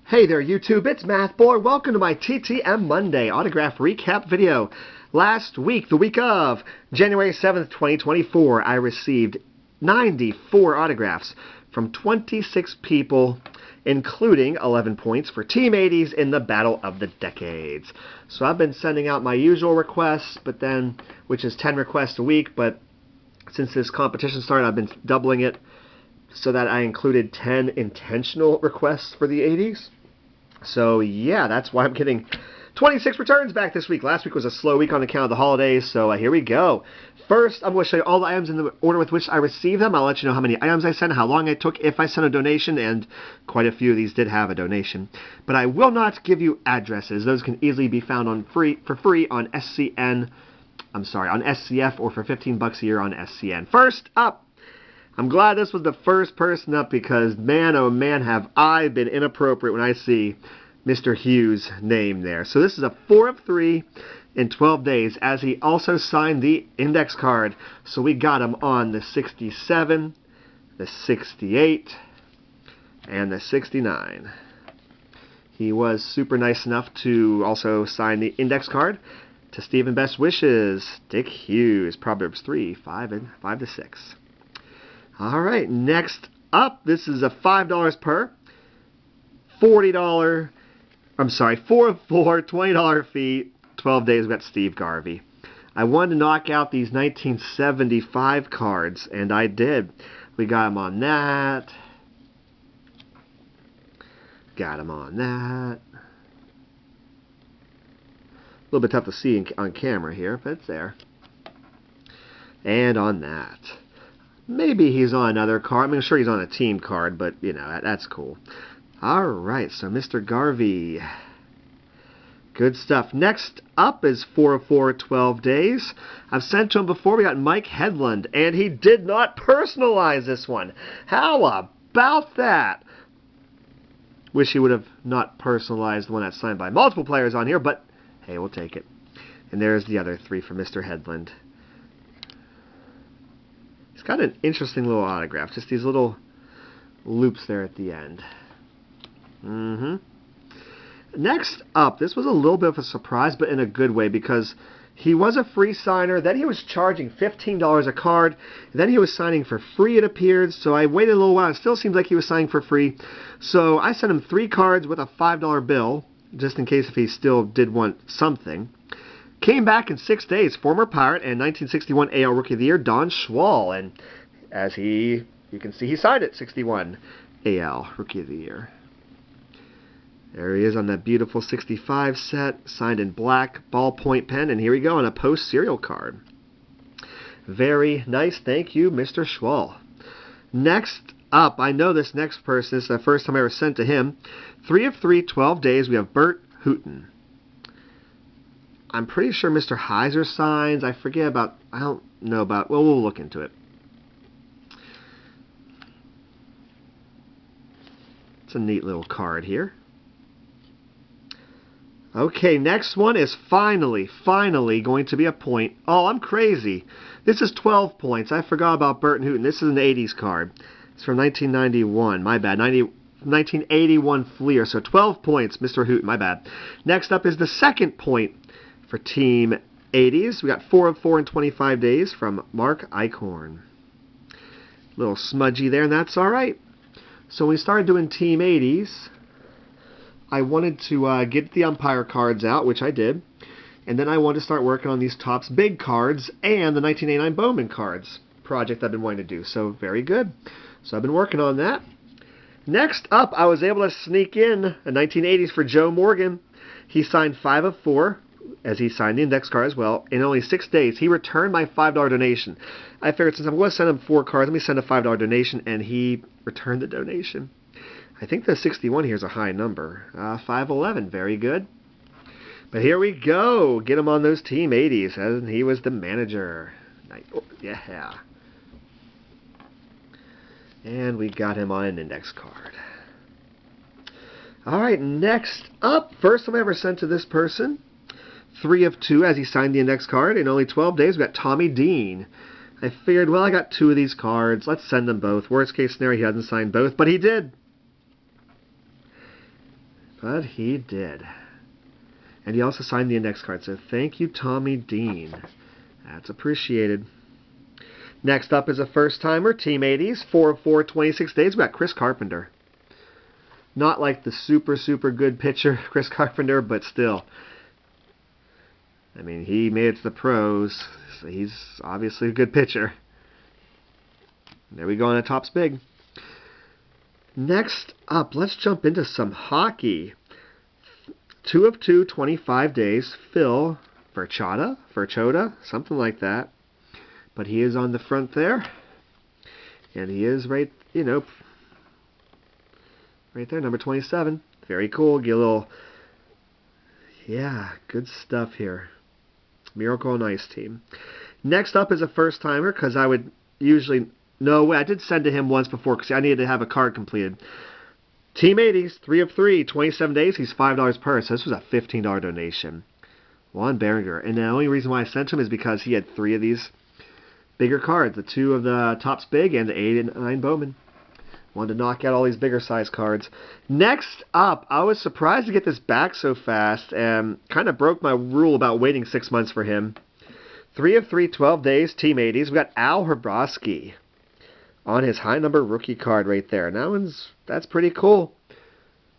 Hey there YouTube, it's Mathboy. Welcome to my TTM Monday autograph recap video. Last week, the week of January 7th, 2024, I received 94 autographs from 26 people, including 11 points for Team 80s in the Battle of the Decades. So I've been sending out my usual requests, which is 10 requests a week, but since this competition started, I've been doubling it so that I included 10 intentional requests for the 80s. So yeah, that's why I'm getting 26 returns back this week. Last week was a slow week on account of the holidays, so here we go. First, I'm going to show you all the items in the order with which I received them. I'll let you know how many items I sent, how long I took, if I sent a donation, and quite a few of these did have a donation. But I will not give you addresses. Those can easily be found for free on on SCF, or for 15 bucks a year on SCN. First up, I'm glad this was the first person up because, man, oh man, have I been inappropriate when I see Mr. Hughes' name there. So this is a 4 of 3 in 12 days, as he also signed the index card. So we got him on the 67, the 68, and the 69. He was super nice enough to also sign the index card to Stephen Best Wishes, Dick Hughes, Proverbs 3, 5 to 6. All right, next up, this is a $5 per, $4 of 4, $20 fee, 12 days. We got Steve Garvey. I wanted to knock out these 1975 cards, and I did. We got him on that. Got him on that. A little bit tough to see on camera here, but it's there. And on that. Maybe he's on another card. I'm sure he's on a team card, but, you know, that's cool. All right, so Mr. Garvey. Good stuff. Next up is 4 of 4, 12 days. I've sent to him before. We got Mike Hedland, and he did not personalize this one. How about that? Wish he would have not personalized the one that's signed by multiple players on here, but hey, we'll take it. And there's the other 3 for Mr. Hedland. It's got an interesting little autograph, just these little loops there at the end. Next up, this was a little bit of a surprise, but in a good way, because he was a free signer, then he was charging $15 a card, and then he was signing for free, it appeared, so I waited a little while. It still seems like he was signing for free, so I sent him 3 cards with a $5 bill, just in case if he still did want something. Came back in 6 days, former Pirate and 1961 AL Rookie of the Year, Don Schwall. And as you can see, he signed it, 61 AL Rookie of the Year. There he is on that beautiful 65 set, signed in black ballpoint pen. And here we go on a post serial card. Very nice. Thank you, Mr. Schwall. Next up, I know this next person. This is the first time I ever sent to him. 3 of 3, 12 days. We have Burton Hooton. I'm pretty sure Mr. Heiser signs. I don't know about, well, we'll look into it. It's a neat little card here. Okay, next one is finally going to be a point. Oh, I'm crazy. This is 12 points. I forgot about Burton Hooton. This is an 80s card. It's from 1991. My bad. 1981 Fleer. So 12 points, Mr. Hooton. My bad. Next up is the second point for Team 80s. We got 4 of 4 in 25 days from Mark Eichhorn. Little smudgy there, and that's all right. So when we started doing Team 80s, I wanted to get the umpire cards out, which I did, and then I wanted to start working on these Topps Big cards and the 1989 Bowman cards project I've been wanting to do. So very good. So I've been working on that. Next up, I was able to sneak in a 1980s for Joe Morgan. He signed 5 of 4. As he signed the index card as well. In only 6 days, he returned my $5 donation. I figured since I'm going to send him 4 cards, let me send a $5 donation, and he returned the donation. I think the 61 here is a high number. 511, very good. But here we go. Get him on those Team 80s, and he was the manager. Oh, yeah. And we got him on an index card. All right, next up, first time I ever sent to this person. 3 of 2 as he signed the index card. In only 12 days, we got Tommy Dean. I figured, well, I got 2 of these cards. Let's send them both. Worst case scenario, he hasn't signed both, but he did. But he did. And he also signed the index card, so thank you, Tommy Dean. That's appreciated. Next up is a first-timer, Team 80s, 4 of 4, 26 days. We got Cris Carpenter. Not like the super, super good pitcher, Cris Carpenter, but still. I mean, he made it to the pros, so he's obviously a good pitcher. There we go on a Topps Big. Next up, let's jump into some hockey. 2 of 2, 25 days. Phil Verchota, something like that. But he is on the front there. And he is right, right there, number 27. Very cool. Get a little, yeah, good stuff here. Miracle on Ice team. Next up is a first-timer, because I would usually, no, I did send to him once before, because I needed to have a card completed. Team 80s, 3 of 3, 27 days. He's $5 per, so this was a $15 donation. Juan Binger. And the only reason why I sent him is because he had 3 of these bigger cards. The 2 of the Topps Big and the 8 and 9 Bowman. Wanted to knock out all these bigger size cards. Next up, I was surprised to get this back so fast and kind of broke my rule about waiting 6 months for him. 3 of 3, 12 days, Team 80s. We got Hrabosky on his high number rookie card right there. And that's pretty cool.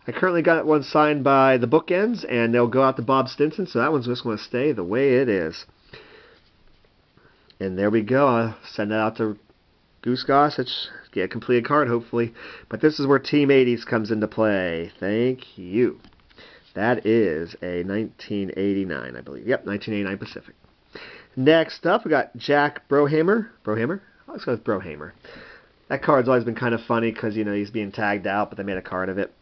I currently got one signed by the Bookends, and they'll go out to Bob Stinson, so that one's just going to stay the way it is. And there we go. I'll send that out to Goose Gossage. Get a completed card, hopefully. But this is where Team 80s comes into play. Thank you. That is a 1989, I believe. Yep, 1989 Pacific. Next up, we got Jack Brohamer. Brohamer? Let's go with Brohamer. That card's always been kind of funny because, he's being tagged out, but they made a card of it.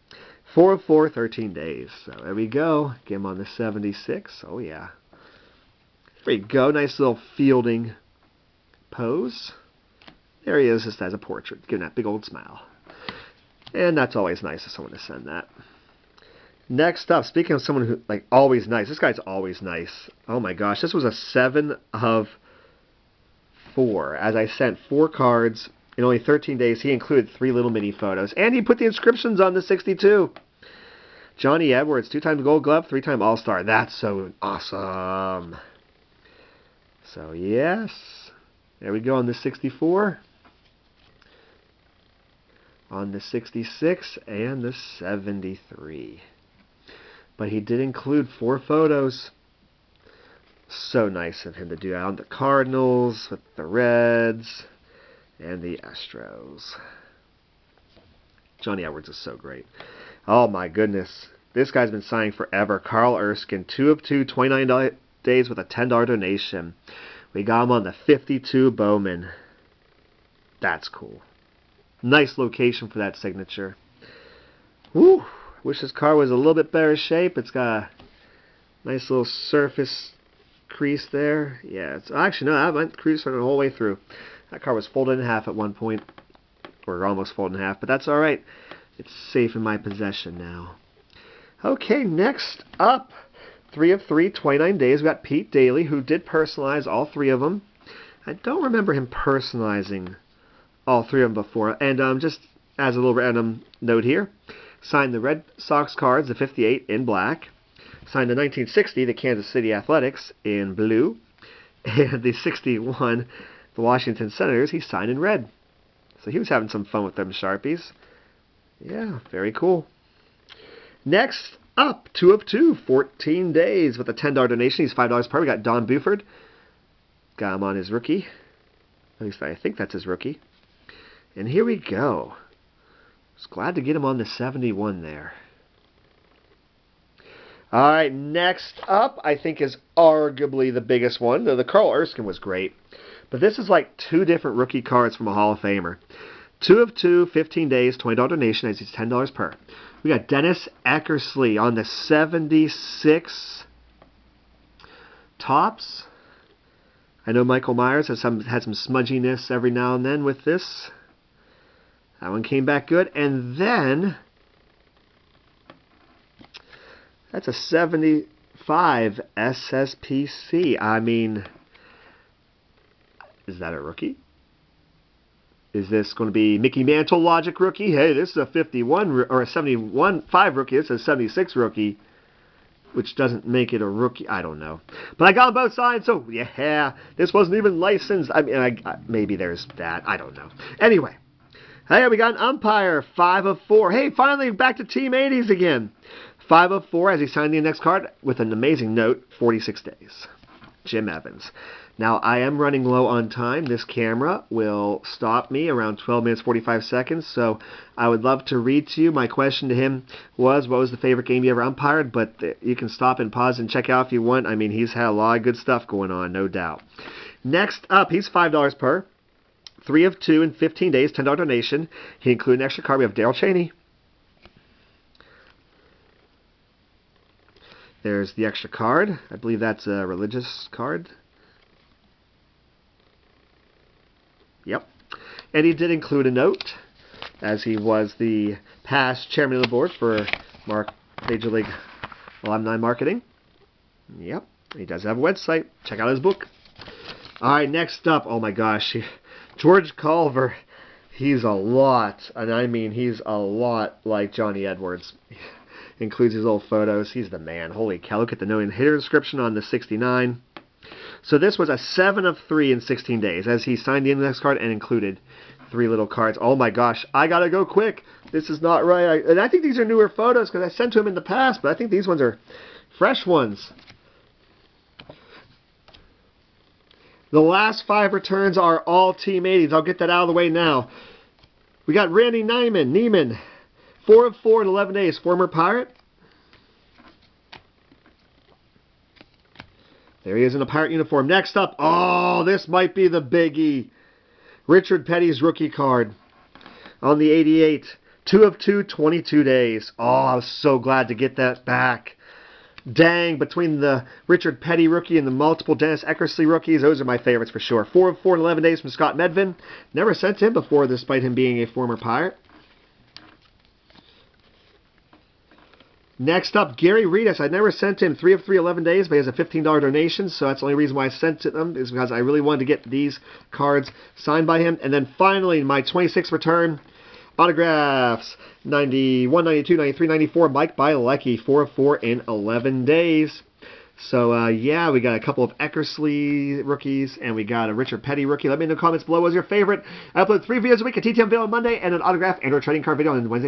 4 of 4, 13 days. So there we go. Get him on the 76. Oh, yeah. There you go. Nice little fielding pose. There he is, just as a portrait. Giving that big old smile. And that's always nice of someone to send that. Next up, speaking of someone who, always nice. This guy's always nice. Oh, my gosh. This was a 7 of 4. As I sent 4 cards in only 13 days, he included 3 little mini photos. And he put the inscriptions on the 62. Johnny Edwards, 2-time Gold Glove, 3-time All-Star. That's so awesome. So, yes. There we go on the 64. On the 66 and the 73. But he did include 4 photos. So nice of him to do that on the Cardinals, with the Reds, and the Astros. Johnny Edwards is so great. Oh my goodness. This guy's been signing forever. Carl Erskine, 2 of 2, 29 days with a $10 donation. We got him on the 52 Bowman. That's cool. Nice location for that signature. Woo! Wish this car was a little bit better shape. It's got a nice little surface crease there. Yeah, it's actually, no, I went crease running the whole way through. That car was folded in half at one point. Or almost folded in half, but that's alright. It's safe in my possession now. Okay, next up. 3 of 3, 29 days. We got Pete Daly, who did personalize all 3 of them. I don't remember him personalizing all 3 of them before. And just as a little random note here, signed the Red Sox cards, the 58 in black. Signed the 1960, the Kansas City Athletics in blue. And the 61, the Washington Senators, he signed in red. So he was having some fun with them Sharpies. Yeah, very cool. Next up, 2 of 2, 14 days with a $10 donation. He's $5 per. We got Don Buford. Got him on his rookie. At least I think that's his rookie. And here we go. Just glad to get him on the 71 there. Alright, next up, I think is arguably the biggest one. The Carl Erskine was great. But this is like 2 different rookie cards from a Hall of Famer. 2 of 2, 15 days, $20 donation, as he's $10 per. We got Dennis Eckersley on the 76 Topps. I know Michael Myers had some smudginess every now and then with this. That one came back good. And then, that's a 75 SSPC. I mean, is that a rookie? Is this going to be Mickey Mantle Logic rookie? Hey, this is a 51 or a 71-5 rookie. This is a 76 rookie, which doesn't make it a rookie. I don't know. But I got on both sides, so yeah, this wasn't even licensed. I mean, maybe there's that. I don't know. Anyway, hey, we got an umpire, 5 of 4. Hey, finally back to Team 80s again. 5 of 4 as he signed the index card with an amazing note, 46 days. Jim Evans. Now, I am running low on time. This camera will stop me around 12 minutes, 45 seconds, so I would love to read to you. My question to him was, what was the favorite game you ever umpired? But you can stop and pause and check out if you want. I mean, he's had a lot of good stuff going on, no doubt. Next up, he's $5 per. 3 of 2 in 15 days, $10 donation. He included an extra card. We have Daryl Cheney. There's the extra card. I believe that's a religious card. Yep. And he did include a note, as he was the past chairman of the board for Major League Alumni Marketing. Yep. He does have a website. Check out his book. All right, next up. Oh my gosh. George Calver. He's a lot, and I mean he's a lot like Johnny Edwards. Includes his old photos. He's the man. Holy cow. Look at the no-hitter inscription on the 69. So this was a 7 of 3 in 16 days as he signed the index card and included 3 little cards. Oh my gosh. I got to go quick. This is not right. And I think these are newer photos because I sent to him in the past, but I think these ones are fresh ones. The last 5 returns are all Team 80s. I'll get that out of the way now. We got Randy Niemann. 4 of 4 in 11 days. Former Pirate. There he is in a Pirate uniform. Next up, oh, this might be the biggie. Richard Petty's rookie card on the 88. 2 of 2, 22 days. Oh, I was so glad to get that back. Dang, between the Richard Petty rookie and the multiple Dennis Eckersley rookies, those are my favorites for sure. 4 of 4 in 11 days from Scott Medvin. Never sent him before, despite him being a former Pirate. Next up, Gary Redus. I never sent him 3 of 3, 11 days, but he has a $15 donation, so that's the only reason why I sent it them, is because I really wanted to get these cards signed by him. And then finally, my 26th return, autographs, 91, 92, 93, 94, Mike Bielecki, 4 of 4 in 11 days. So, yeah, we got a couple of Eckersley rookies, and we got a Richard Petty rookie. Let me know in the comments below what was your favorite. I upload 3 videos a week, a TTM video on Monday, and an autograph and or trading card video on Wednesday.